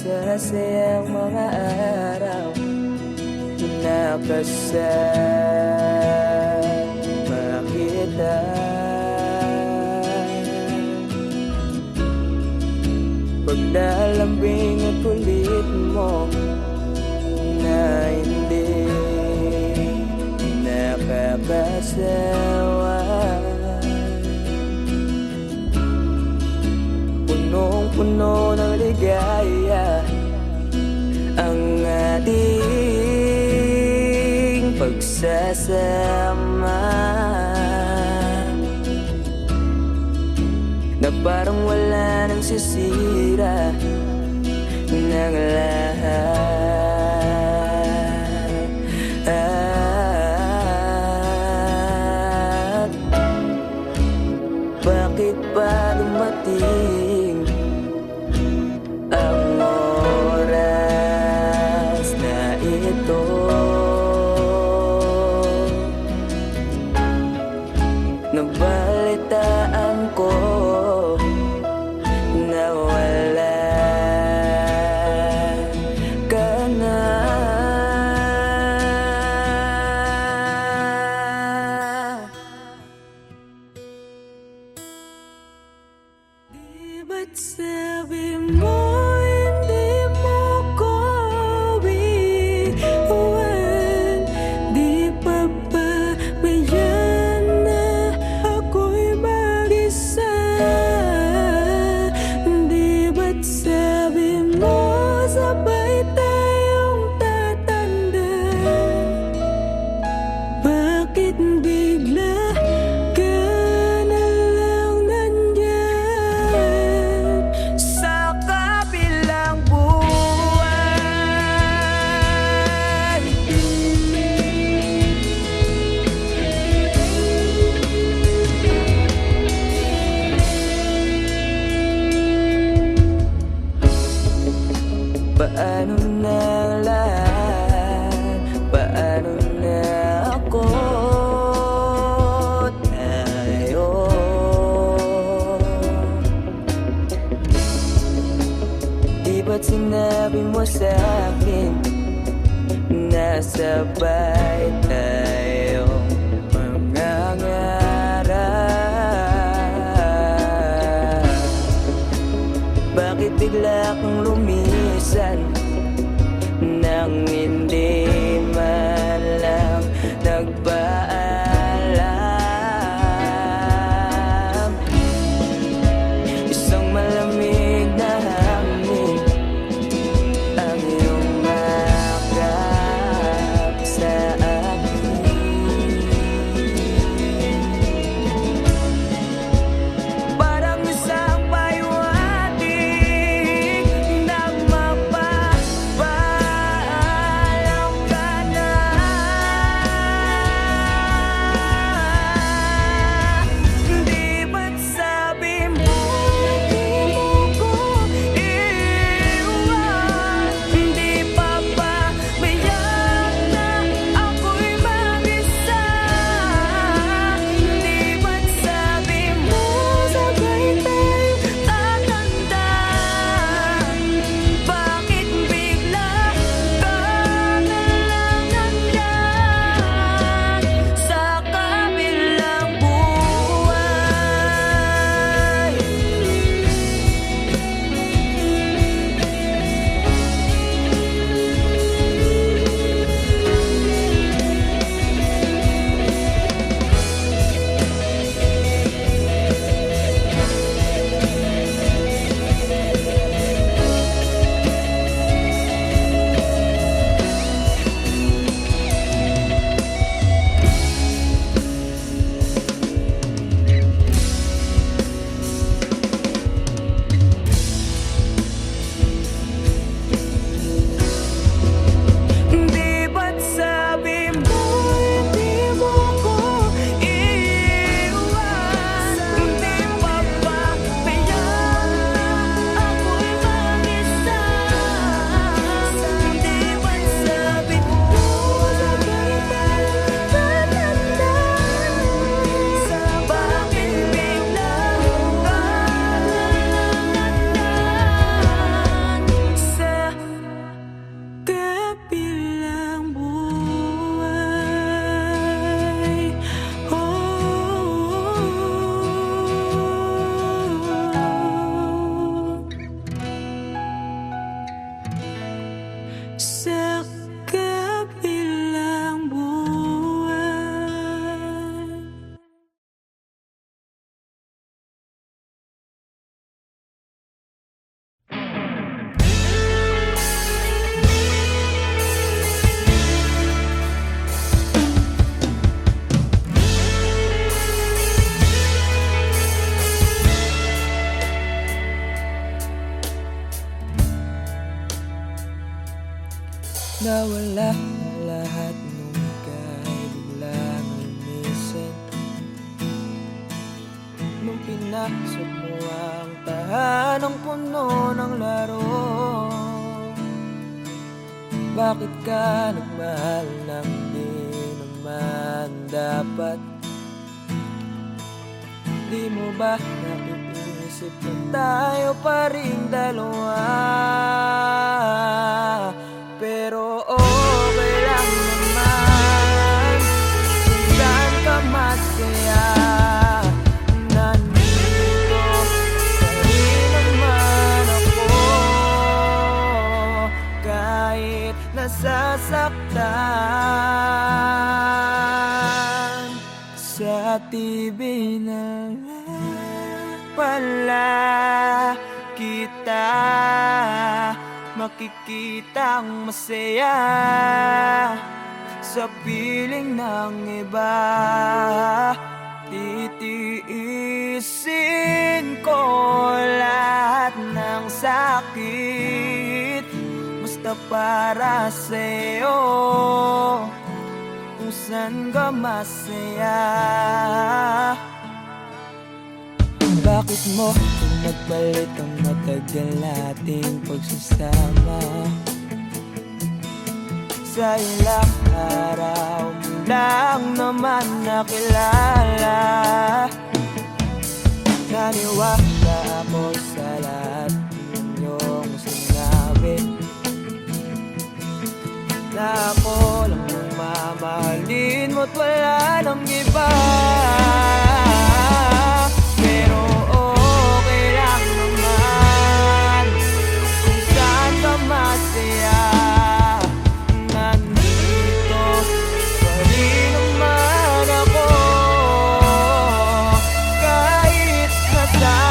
masasayang mga araw na kasama kita. Paglalambing at kulit mo na hindi nakakasawa, punong-puno ng ligaya ang ating pagsasama, na parang wala nang sisira ng lahat. Bakit ba dumating ang oras na ito? Nabalitaan ko na wala ka na. Di ba't sabi mo hindi mo ko iwan? Di pa ba bayan na ako'y mag-isa? Di ba't sabi mo sabay tayong tatanda? Bakit bigla ka na lang nandyan sa kabilang buwan? Paano na lahat? Paano na ako? Tayo di ba't sinabi mo sa'kin na sabay tayong mangangarap? Bakit bigla kang lumisan nang hindi man lang nagpaalam? Isang malamig na hangin ang iyong makap sa akin. Parang isang pahiwatig Nawala ang lahat nung ika'y biglang lumisin. Nung pinasok mo ang tahanang puno ng laro, bakit ka nagmahal nang di naman dapat? Di mo ba naiisip na tayo pa rin dalawa? Pero okay lang naman kung saan ka masaya. Nandito pa rin naman ako, kahit nasasaktan. Sa TV na lang pala kita makikitang masaya sa piling ng iba. Titiisin ko lahat ng sakit basta para sa'yo, kung saan ka masaya. Bakit mo nagpalit ang matagal nating pagsasama? Sa ilang araw mo lang naman nakilala. Naniwala ako sa lahat ng iyong sinabi, na ako lang ang mamahalin mo't wala nang iba. Pero okay lang naman kung saan ka masaya. Nandito pa rin naman ako, kahit nasasaktan.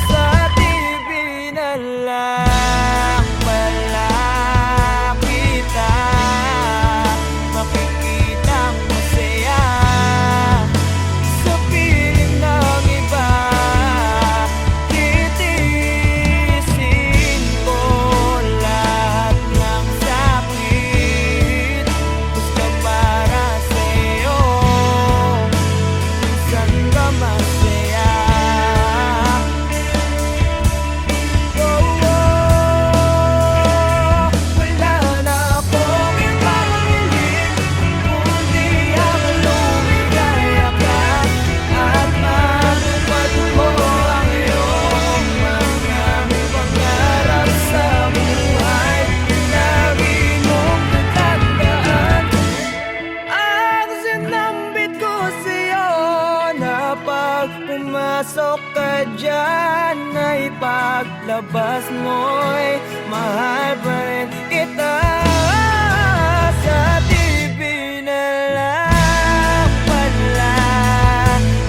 Sa TV na lang pala kita makikitang masaya sa piling ng iba. Titiisin ko lahat ng sakit basta para sa'yo, kung saan ka masaya. Wala na akong ibang hiling kundi ang lumigaya ka at matupad mo ang iyong mga pangarap sa buhay. Lagi mong tatandaan ang sinambit ko sa'yo, na pag pumasok ka dyan ay paglabas mo'y mahal pa rin kita. Sa TV na lang pala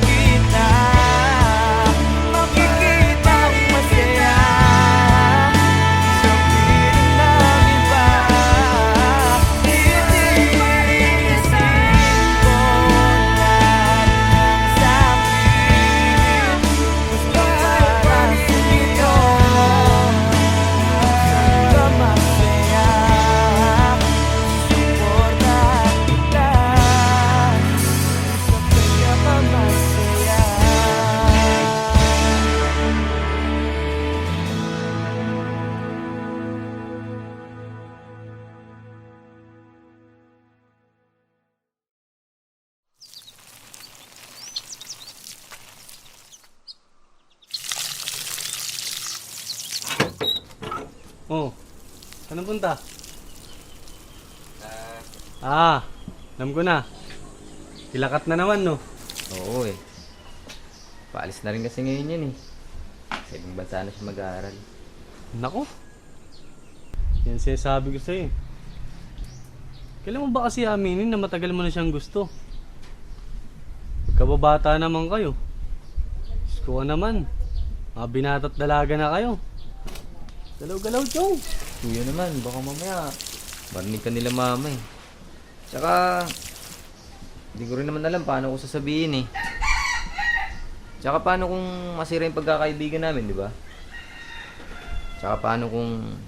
kita makikitang masaya sa piling ng iba. Titiisin ko lahat ng sakit basta para sa'yo, saan ka masaya. Suportahan kita sa kanya ka masaya. Oh, saan punta? Alam ko na. Kilakat na naman, no? Oo eh. Paalis na rin kasi ngayon yan eh. Sa ibang bansa na siya mag-aaral. Nako. Yan sinasabi ko sa'yo. Kailan mo ba kasi aminin na matagal mo na siyang gusto? Pagkababata naman kayo. Diyos ko ka naman. Mga binata't dalaga na kayo. Galaw-galaw, Chong. Kuya naman, baka mamaya marinig ka nila mama eh. Tsaka, hindi ko rin naman alam paano ko sasabihin eh. Tsaka paano kung masira yung pagkakaibigan namin, di ba? Tsaka paano kung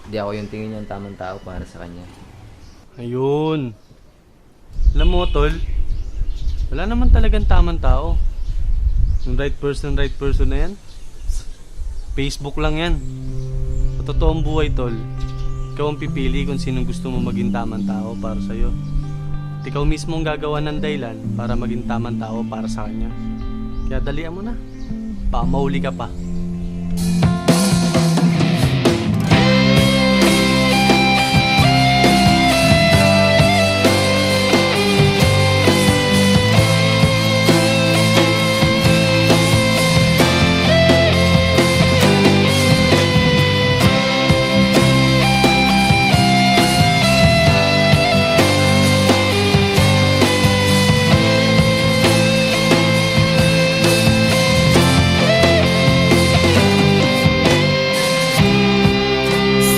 di ako yung tingin niya ang tamang tao para sa kanya? Ayun. Alam mo, tol, wala naman talagang tamang tao. Yung right person na yan, Facebook lang yan. Sa totoong buhay, tol, ikaw ang pipili kung sinong gusto mo maging tamang tao para sa'yo. At ikaw mismo ang gagawa ng dahilan para maging tamang tao para sa kanya. Kaya dalian mo na. Baka mahuli ka pa.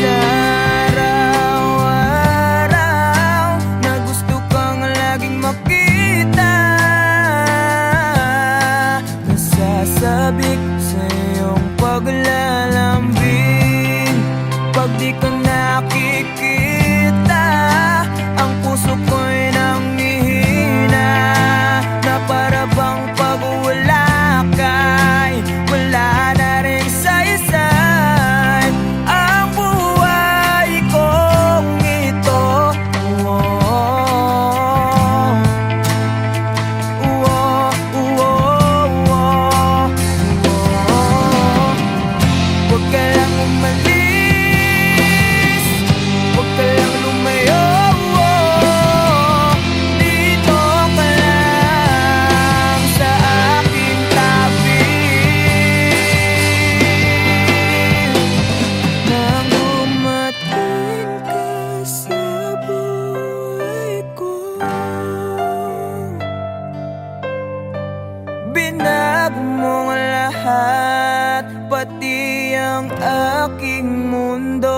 Sa araw-araw na gusto kang laging makita, nasasabik sa iyong paglalambing. Pag di ka nakikita, ang puso ko'y nanghihina, na para bang pag wala ka'y wala na rin saysay ang buhay kong ito. Huwag ka lang umalis, huwag ka lang lumayo. Dito ka lang sa aking tabi. Nang dumating ka sa buhay ko, binago mo ang lahat, pati ang aking mundo.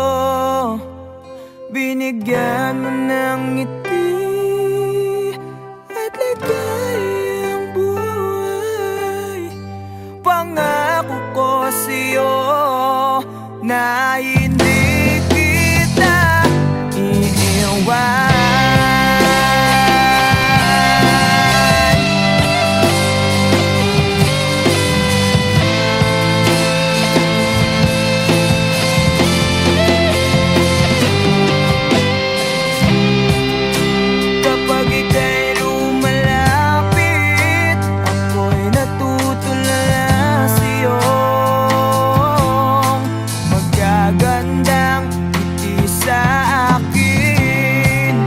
Binigyan mo ng ngiti at ligayang buhay. Pangako ko sa'yo na hindi kita iiwan. Kapag ika'y lumalapit, ako'y natutulala sa'yo. Magagandang ngiti sa akin,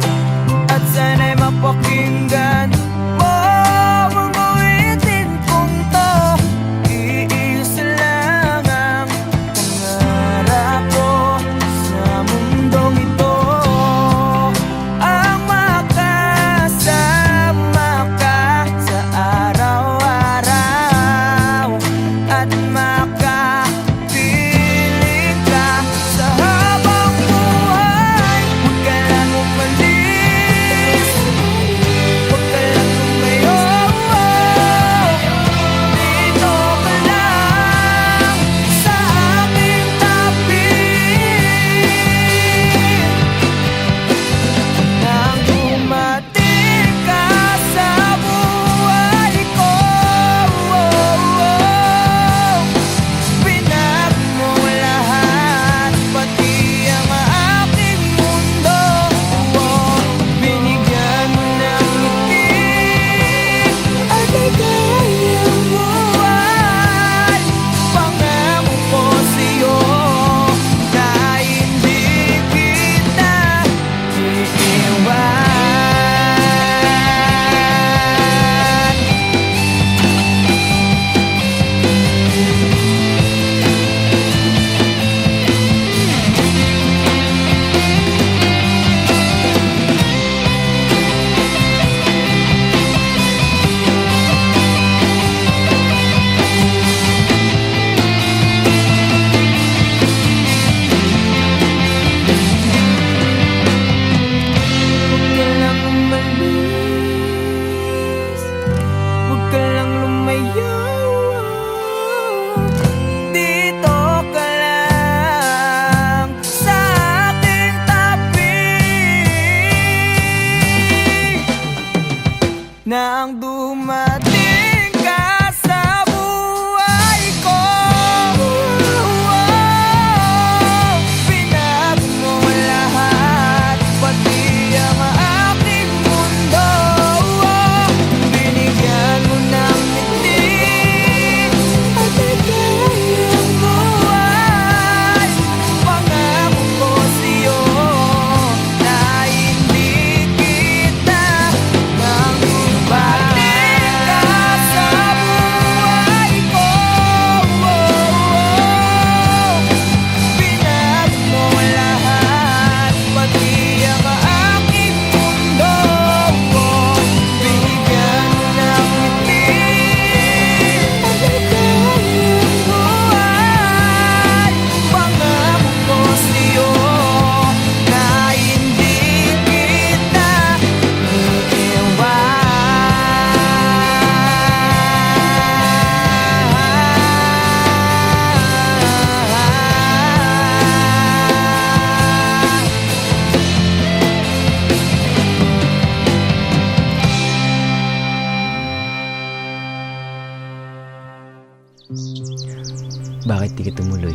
di ka tumuloy?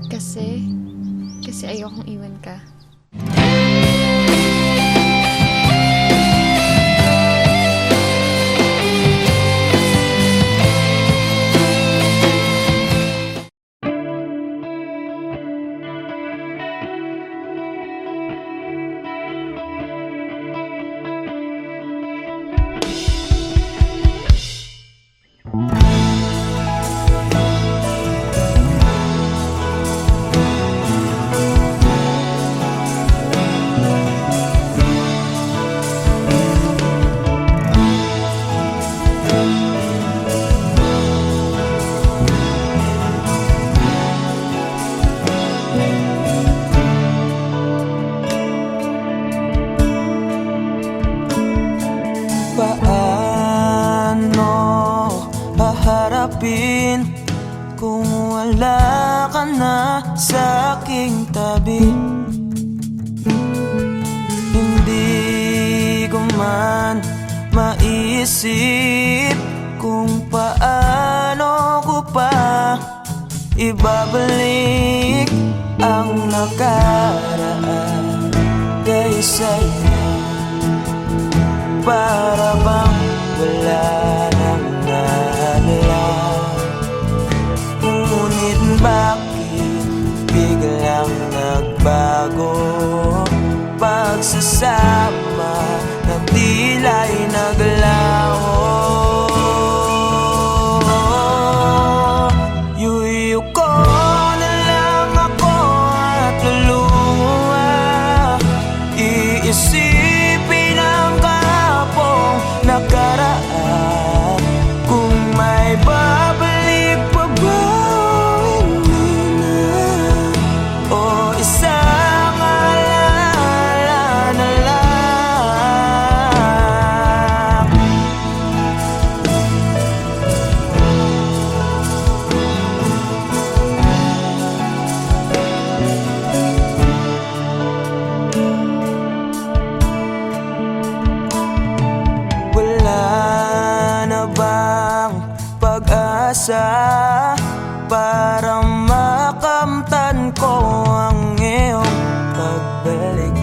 Kasi ayokong iwan ka. Paano haharapin kung wala ka na sa aking tabi? Hindi ko man maisip kung paano ko pa ibabalik ang nakaraan kay sa'yo. Para bang wala nang nahalala, ngunit bakit biglang nagbago? Pagsasama na tila'y naglaho. Yuyu ko na lang ako at luluha, iisipin ang nakaraan. Kung may babalik pa ba, hindi na, o isang alala na lang. Pag-asa para makamtan ko ang iyong pagbalik.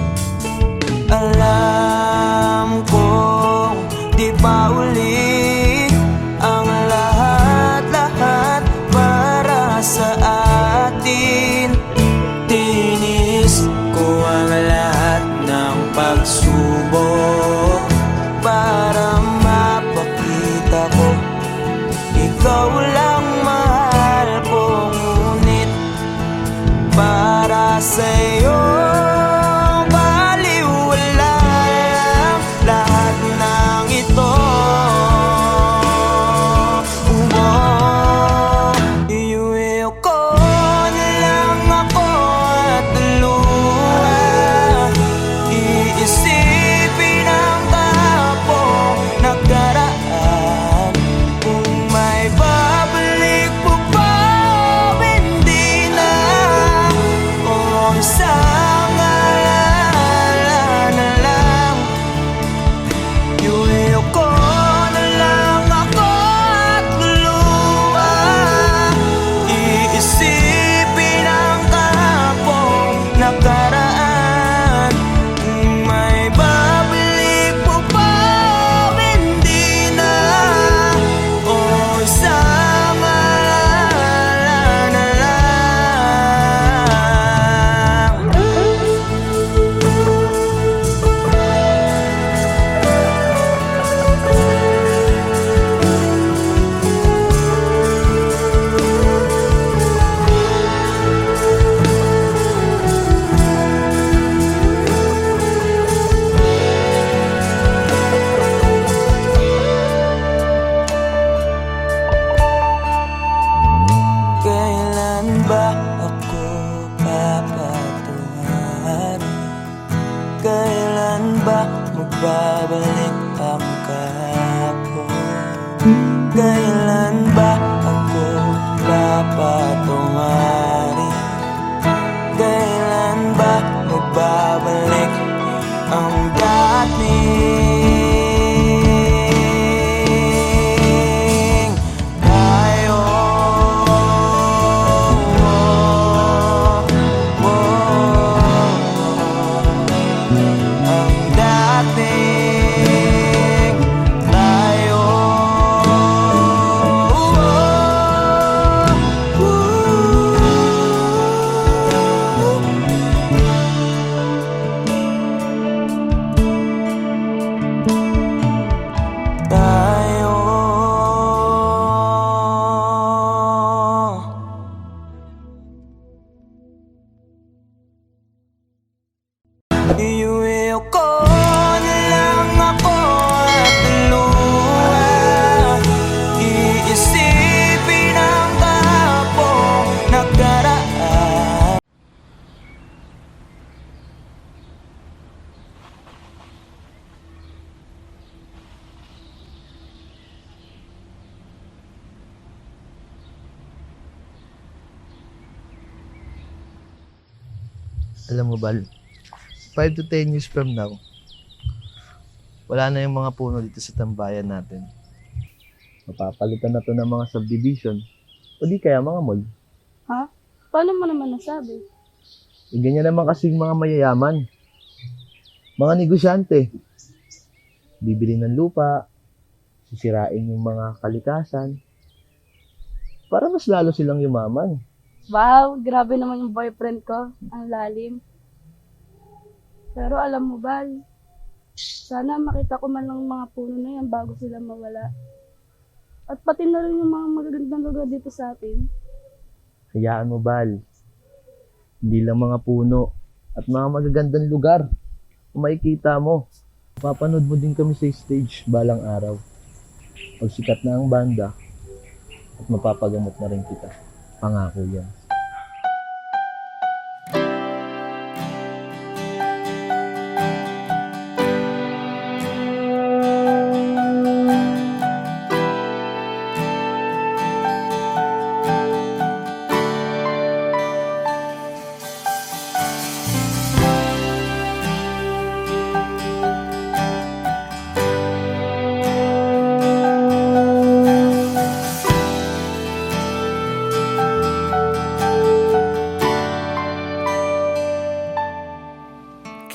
Alam kong di pa uli ang lahat-lahat para sa atin. Tinis ko ang lahat ng pagsubok para mapakita ko ikaw lang mahal ko, ngunit para sa'yo baliwala lang lahat ng ito. Iuwi ko na lang ako at luha, iisipin ang kapong nakaraan. May babalik po ba, hindi na, o isang Alam mo, Bal, 5 to 10 years from now, wala na yung mga puno dito sa tambayan natin. Mapapalitan na to ng mga subdivision o di kaya mga mall. Ha? Paano mo naman nasabi? Ganyan naman kasing mga mayayaman. Mga negosyante. Bibili ng lupa, sisirain yung mga kalikasan, para mas lalo silang yumaman. Wow, grabe naman yung boyfriend ko. Ang lalim. Pero alam mo, Bal, sana makita ko man lang mga puno na yan bago sila mawala. At pati na rin yung mga magagandang lugar dito sa atin. Hayaan mo, Bal. Hindi lang mga puno at mga magagandang lugar. Kung makikita mo, papanood mo din kami sa stage balang araw. Pag sikat na ang banda, at mapapagamot na rin kita. Pangako yan.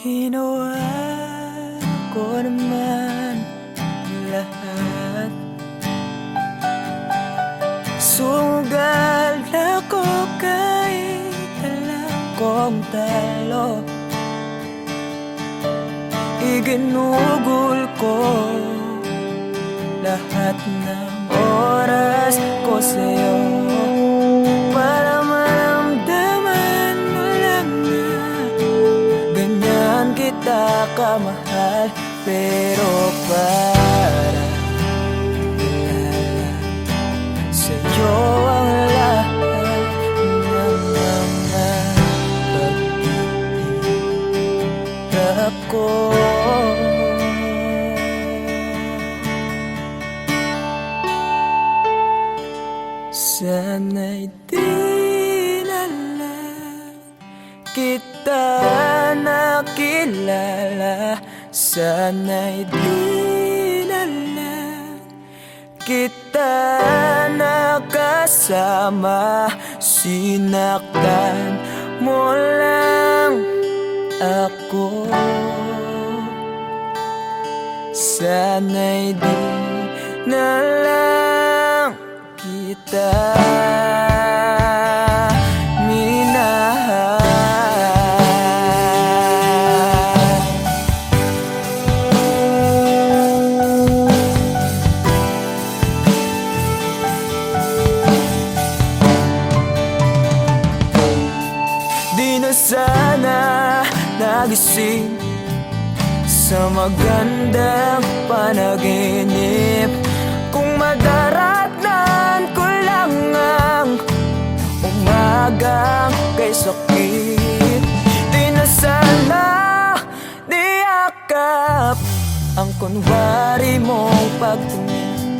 Ginawa ko naman ang lahat. Sugal ako kahit alam kong talo. Iginugol ko lahat ng oras ko sa'yo para maramdaman mo lang na ganyan kita kamahal. Pero para ilala sa'yo ang lahat ng mga pag-iirap ko. Sana'y di na lang kita nakilala. Sana'y di na lang kita nakasama. Sinaktan mo lang ako. Sana'y di na lang kita minahal. Di na sana nagising sa magandang panaginip kung madaratnan ko lang ang umagang kay sakit. Di na sana niyakap ang kunwari mong pagtingin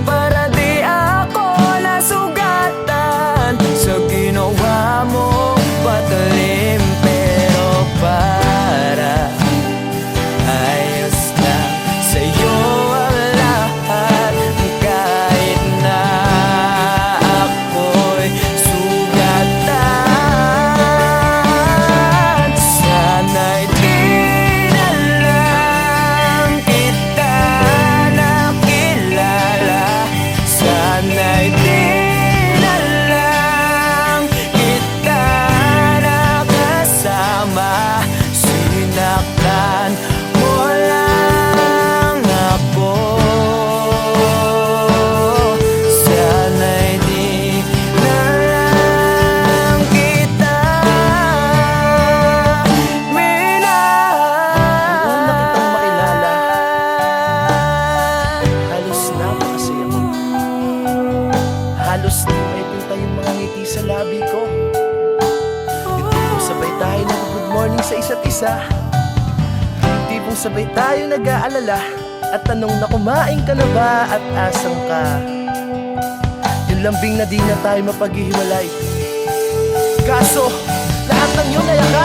para di ako nasugatan sa ginawa mong patalim. Pero para ayos lang sa'yo ang lahat kahit na ako'y sugatan. Sana'y di na lang kita nakilala. Sana'y di na lang kita nakasama. Sinaktan mo lang ako. Sana'y di na lang kita minahal. Noong nakitang makilala, halos napakasaya mo. Halos di may punta yung mga ngiti sa labi ko. Yung tipong sabay tayo nag-good morning sa isa't isa. Yung tipong sabay tayo nag-aalala at tanong na kumain ka na ba at asang ka. Yung lambing na di na tayo mapaghihiwalay. Kaso, lahat ng yun ay akala.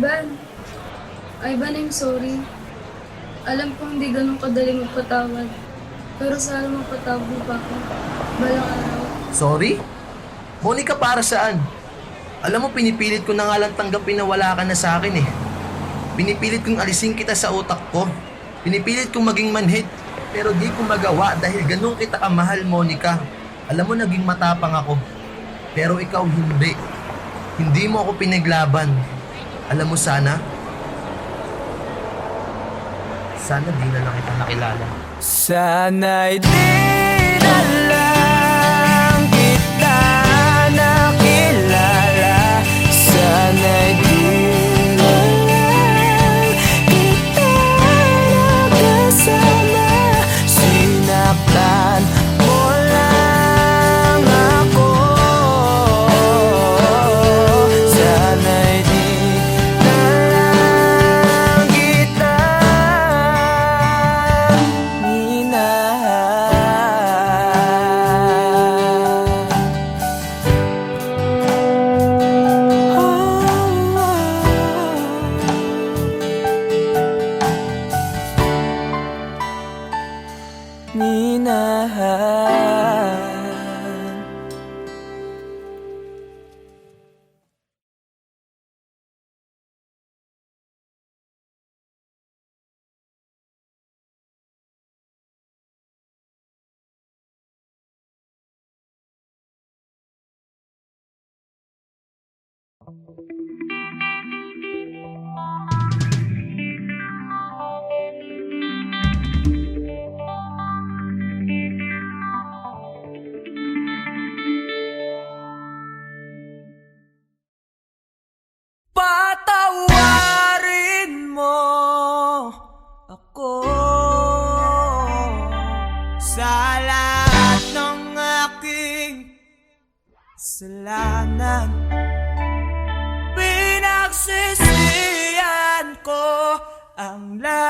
Ivan, I'm sorry. Alam ko hindi ganun kadali magpatawad. Pero sana magpatawad mo pa ako. Balang araw. Sorry? Monica, para saan? Alam mo, pinipilit ko na nga lang tanggapin na wala ka na sa akin eh. Pinipilit kong alisin kita sa utak ko. Pinipilit kong maging manhid. Pero di ko magawa dahil ganun kita kamahal, Monica. Alam mo, naging matapang ako. Pero ikaw hindi. Hindi mo ako pinaglaban. Alam mo, sana di na lang kita nakilala. Sana'y di na lang kita nakilala. Sana'y di na lang kita nakasama. Sinaktan mo lang ako. Sana'y di na lang kita minahal. Patawarin mo ako sa lahat ng aking kasalanan. Pinagsisihan ko ang lahat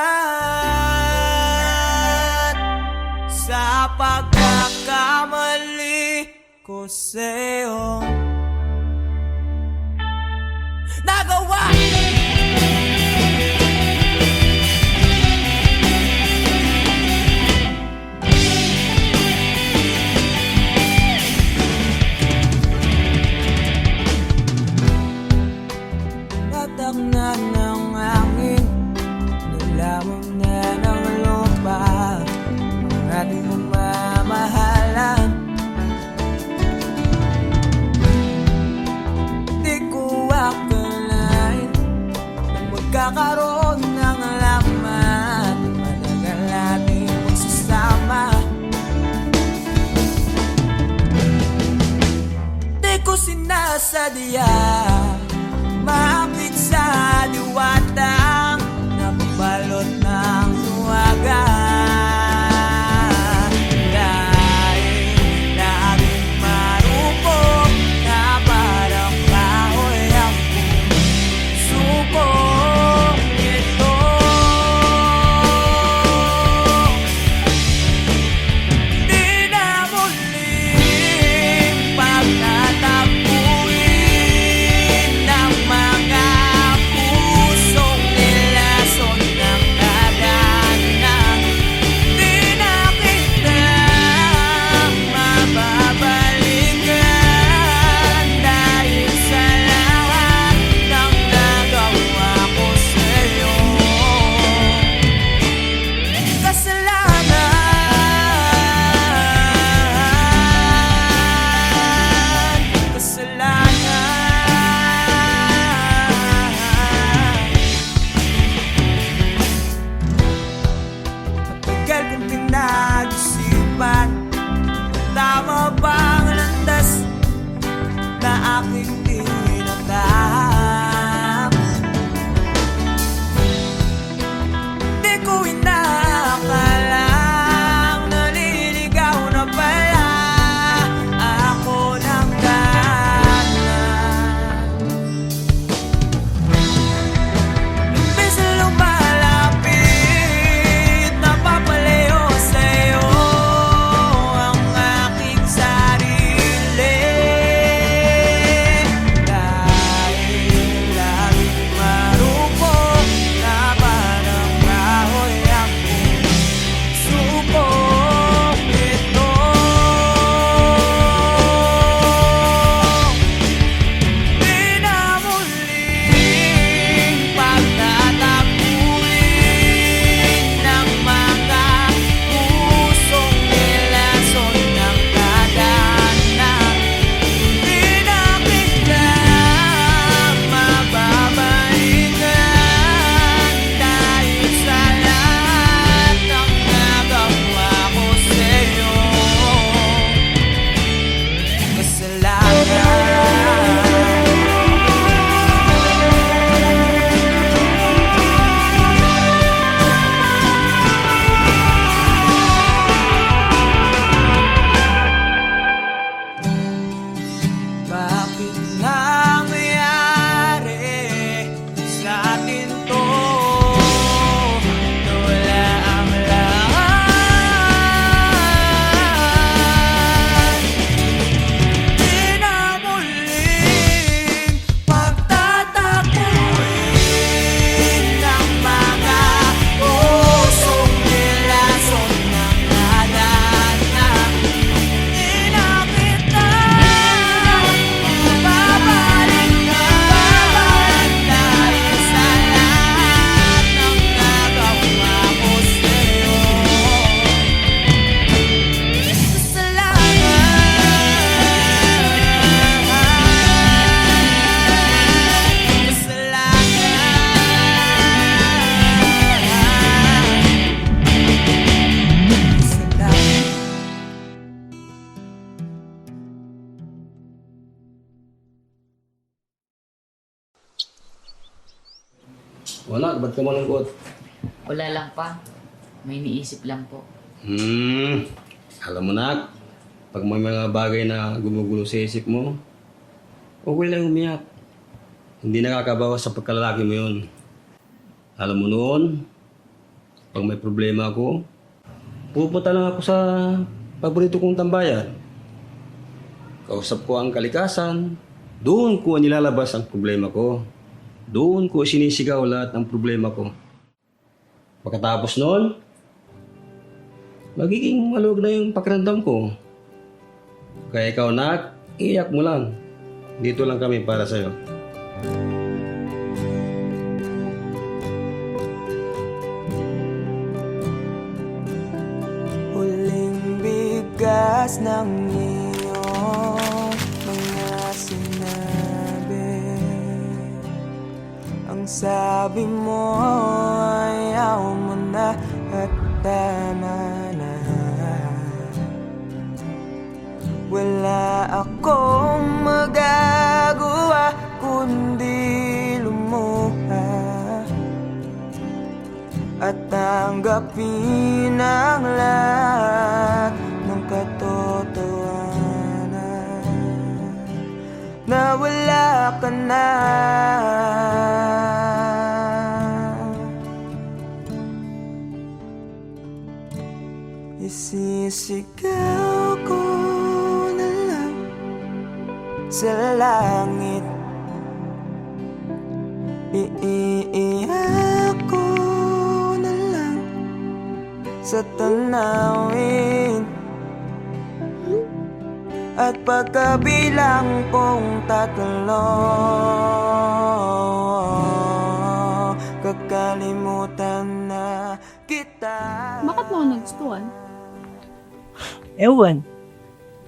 sa pagkakamali ko sa'yo nagawa. Tatak na ng hangin, nilamon na ng lupa ang ating mamamahalan. Di ko akalain na magkakaroon ng laman. Matagal natin magsasama. Di ko sinasadya maakit sa liwatang nabalot ng luwaga. Dahil laging marupok na parang kahoy ang puso ito. Di na muling pagtatapuin Wala, ba't ka malungkot? Wala lang pa. May iniisip lang po. Alam mo na, pag may mga bagay na gumugulo sa isip mo, okay lang umiyak. Hindi nakakabawas sa pagkalalaki mo yun. Alam mo noon, pag may problema ako, pupunta lang ako sa paborito kong tambayan. Kausap ko ang kalikasan, doon ko nilalabas ang problema ko. Doon ko sinisigaw lahat ng problema ko. Pagkatapos noon, magiging maluwag na yung pakiramdam ko. Kaya ikaw, nak, iyak mo lang. Dito lang kami para sa'yo. Huling bigas ng iyong mga sinabi. Ang sabi mo ayaw mo na at tama na. Wala akong magagawa kundi lumuha at tanggapin ang lahat ng katotohanan na wala ka na. Isisigaw ko na lang sa langit, iiyak ko na lang sa tanawin, at pagkabilang kong 3, kakalimutan na kita. Bakit mo ako nagustuhan? Ewan.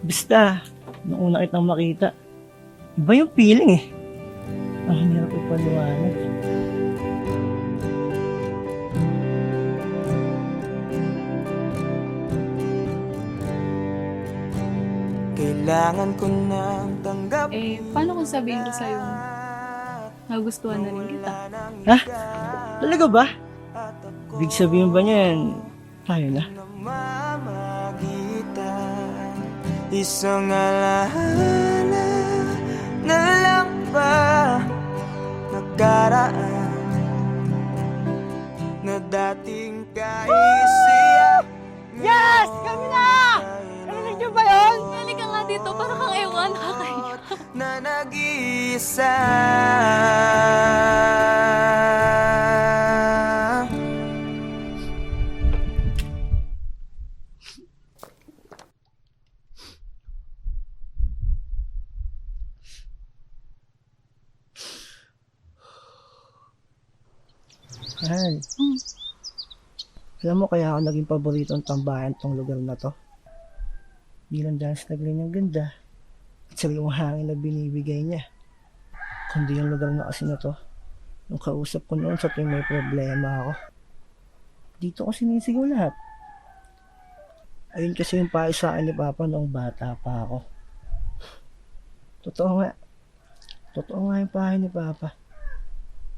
Basta, nung una kitang makita, iba yung feeling eh. Ang hirap ipaliwanag. Kailangan ko nang tanggapin. Paano kung sabihin ko sa'yo, nagustuhan na rin kita? Ha? Talaga ba? Ibig sabihin ba niyan, tayo na? Namamagitan, isang alaala na lang ba nakaraan na dating kaisiyak. Yes! Kami na! Narinig niyo ba yun? Halika nga dito, para kang ewan, nakakaiyak. Na nag-iisa. Mahal. Alam mo kaya ako naging paboritong tambayan tong lugar na to? Di lang dahil sa tagline niyang ganda at sariwang hangin na binibigay niya. Kundi yung lugar na kasi na to, nung kausap ko noon sa tuwing may problema ako. Dito ko sinisigaw lahat. Ayun kasi yung payo sa akin ni Papa noong bata pa ako. Totoo nga. Totoo nga yung payo ni Papa.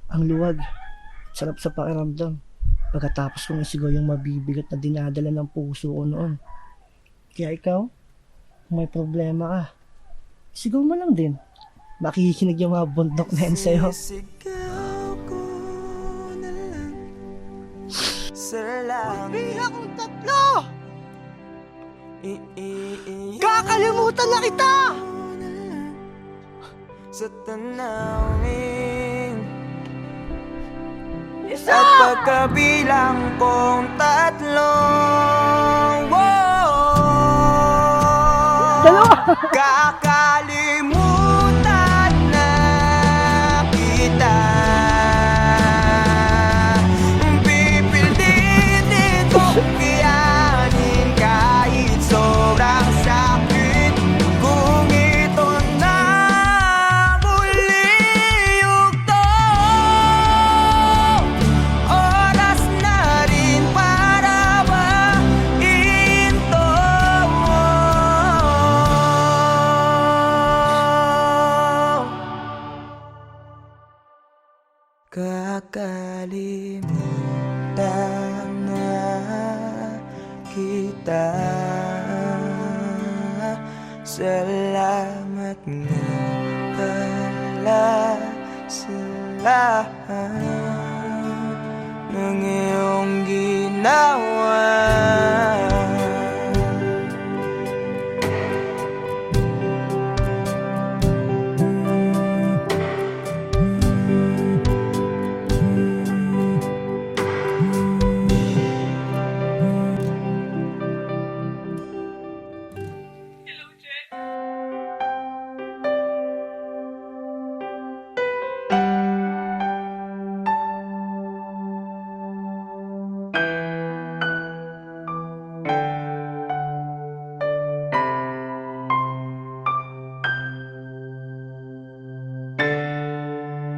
Ang luwag. Sarap sa pakiramdam. Pagkatapos kong isigaw yung mabibigat na dinadala ng puso ko noon. Kaya ikaw, kung may problema ka, isigaw mo lang din. Makikinig yung mga bundok na yan sa'yo. Sisigaw ko na lang sa langit. Bilang kong 3! Kakalimutan na kita! Sa tanawin, Isa! at pagkabilang kong 3, Dalawa! kakalimutan na kita. Pipilitin kong iyanin kahit sobrang sakit. Kung ito na muli yugto, oras na rin para ba ihinto. kita. Salamat nga pala sa lahat ng iyong ginawa.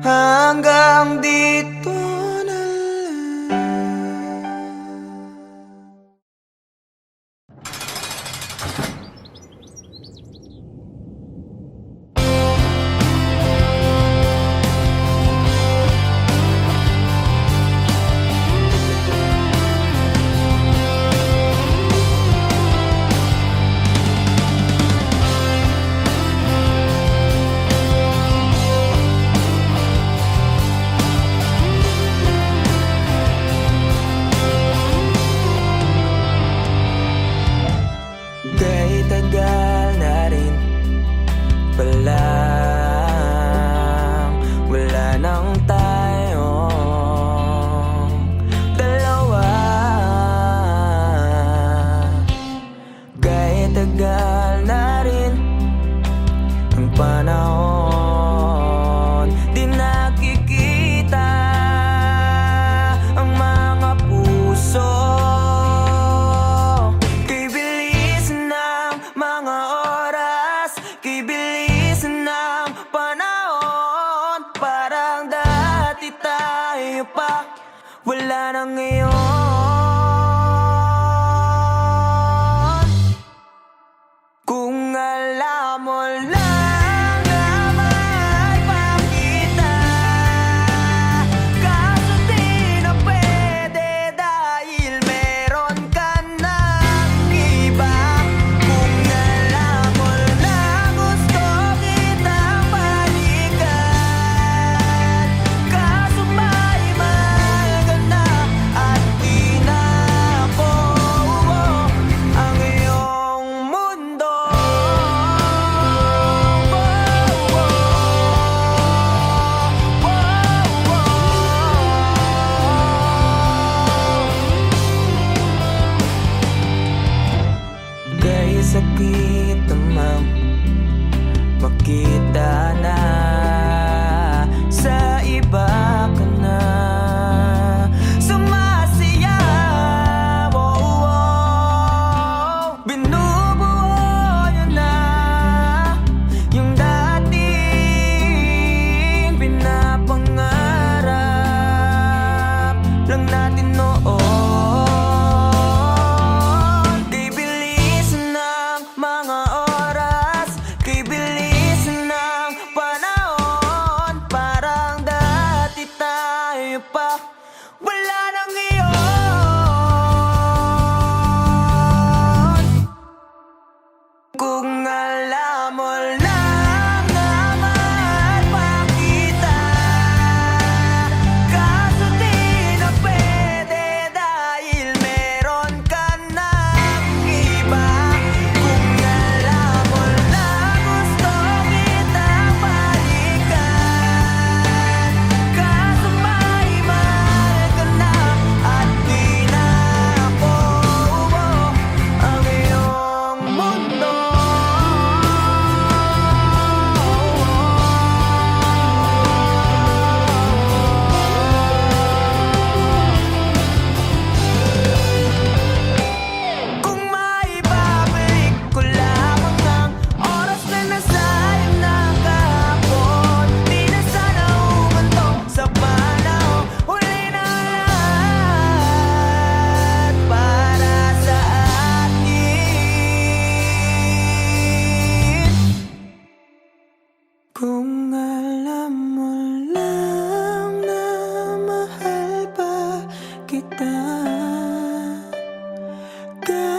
Hanggang dito na lang. Kay tagal na rin palang wala nang tayong dalawa. Kay tagal na rin ang panahon, di nakikita ang mga puso. Mga oras, kay bilis ng panahon, parang dati tayo pa, wala na ngayon. Kung alam mo lang na may pakita, kaso di na pwede dahil meron ka ng iba. Kay sakit namang makita na sa iba ka na sumasayaw. Binubuo niya na yung dating pinapangarap lang natin noon. Mga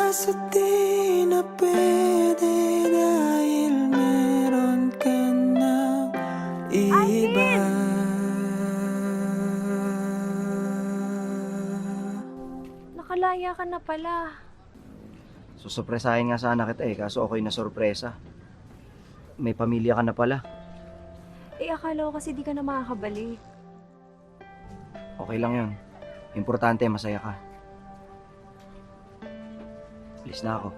Kaso di na pwede dahil meron ka ng iba. Nakalaya ka na pala. Susurpresahin nga sana kita kaso ako'y na sorpresa. May pamilya ka na pala. Akala ko kasi di ka na makakabalik. Okay lang yun. Importante, masaya ka. Alis na ako.